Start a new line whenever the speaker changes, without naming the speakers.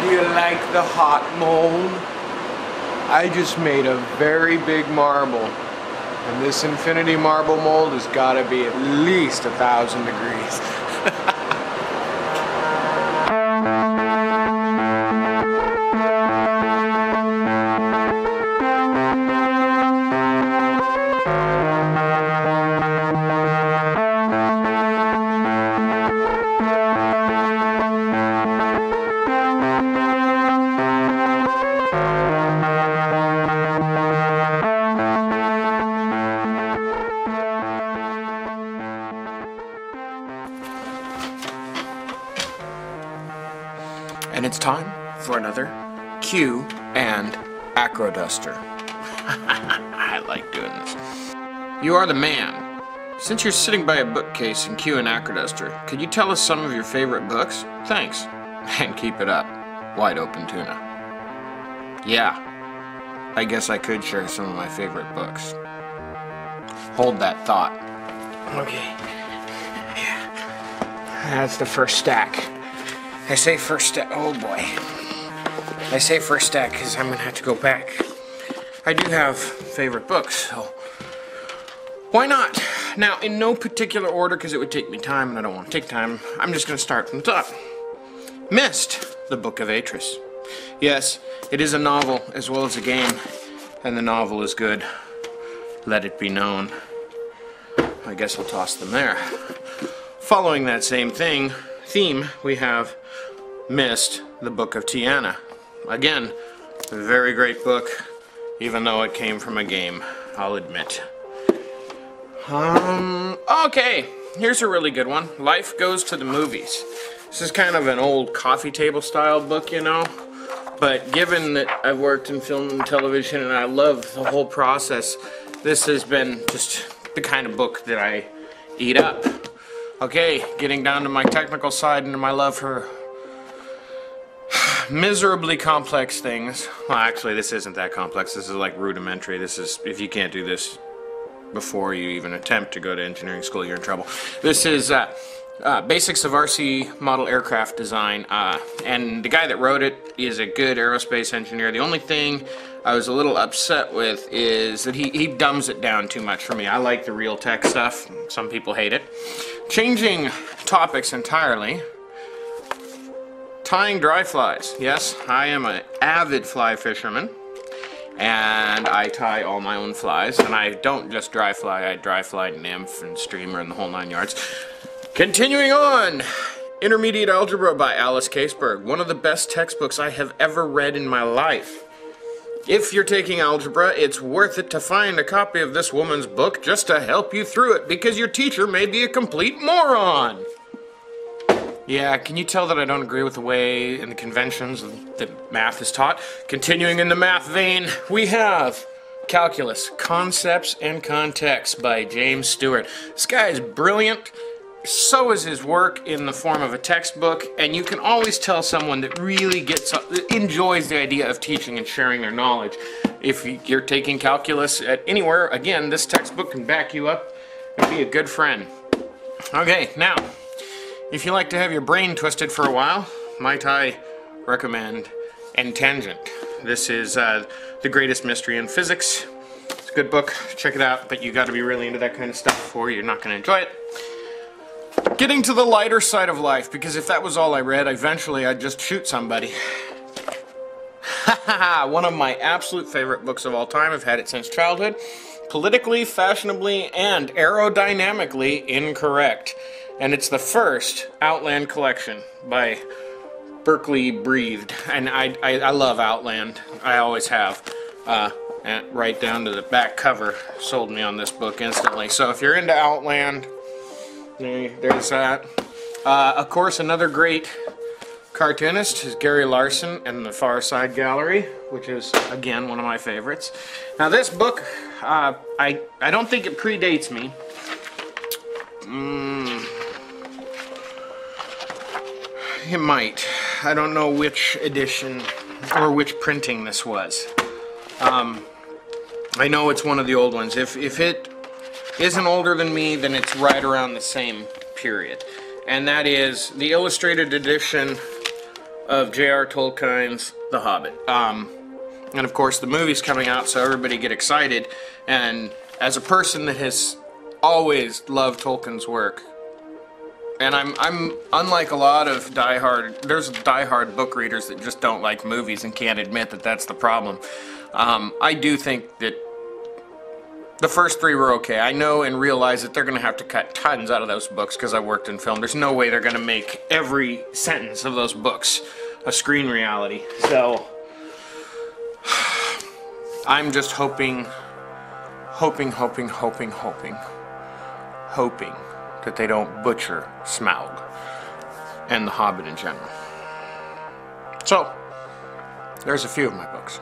Do you like the hot mold? I just made a very big marble. And this infinity marble mold has got to be at least 1,000 degrees. And it's time for another Q&Acroduster. I like doing this. You are the man. Since you're sitting by a bookcase in Q&Acroduster, could you tell us some of your favorite books? Thanks. And keep it up. Wide open tuna. Yeah, I guess I could share some of my favorite books. Hold that thought. Okay. Yeah. That's the first stack. I say first stack, oh boy. I say first stack because I'm going to have to go back. I do have favorite books, so why not? Now, in no particular order because it would take me time and I don't want to take time, I'm just going to start from the top. Myst, the Book of Atris. Yes, it is a novel as well as a game, and the novel is good. Let it be known. I guess I'll toss them there. Following that same theme, we have Myst, the Book of Tiana. Again, a very great book, even though it came from a game, I'll admit. Okay, here's a really good one. Life Goes to the Movies. This is kind of an old coffee table style book, you know, but given that I've worked in film and television and I love the whole process, this has been just the kind of book that I eat up. Okay, getting down to my technical side and my love for miserably complex things. Well, actually, this isn't that complex. This is like rudimentary. This is, if you can't do this before you even attempt to go to engineering school, you're in trouble. This is Basics of RC Model Aircraft Design, and the guy that wrote it is a good aerospace engineer. The only thing I was a little upset with is that he dumbs it down too much for me. I like the real tech stuff. Some people hate it. Changing topics entirely. Tying dry flies. Yes, I am an avid fly fisherman, and I tie all my own flies, and I don't just dry fly, I dry fly nymph and streamer and the whole 9 yards. Continuing on, Intermediate Algebra by Alice Caseberg, one of the best textbooks I have ever read in my life. If you're taking algebra, it's worth it to find a copy of this woman's book just to help you through it, because your teacher may be a complete moron. Yeah, can you tell that I don't agree with the way and the conventions that math is taught? Continuing in the math vein, we have Calculus, Concepts and Context by James Stewart. This guy is brilliant. So is his work in the form of a textbook, and you can always tell someone that really enjoys the idea of teaching and sharing their knowledge. If you're taking calculus at anywhere, again, this textbook can back you up and be a good friend. Okay, now, if you like to have your brain twisted for a while, might I recommend Tangent. This is The Greatest Mystery in Physics. It's a good book, check it out, but you got to be really into that kind of stuff or you're not going to enjoy it. Getting to the lighter side of life, because if that was all I read, eventually I'd just shoot somebody. One of my absolute favorite books of all time. I've had it since childhood. Politically, fashionably, and aerodynamically incorrect. And it's the first Outland collection by Berkeley Breathed. And I love Outland. I always have. And right down to the back cover sold me on this book instantly. So if you're into Outland, there's that. Of course, another great cartoonist is Gary Larson and the Far Side Gallery, which is, again, one of my favorites. Now, this book, I don't think it predates me. It might. I don't know which edition or which printing this was. I know it's one of the old ones. If it isn't older than me, then it's right around the same period. And that is the illustrated edition of J.R. Tolkien's The Hobbit. And of course the movie's coming out, so everybody get excited. And as a person that has always loved Tolkien's work, and I'm unlike a lot of there's diehard book readers that just don't like movies and can't admit that that's the problem. I do think that the first three were okay. I know and realize that they're going to have to cut tons out of those books because I worked in film. There's no way they're going to make every sentence of those books a screen reality. So I'm just hoping that they don't butcher Smaug and The Hobbit in general. So, there's a few of my books.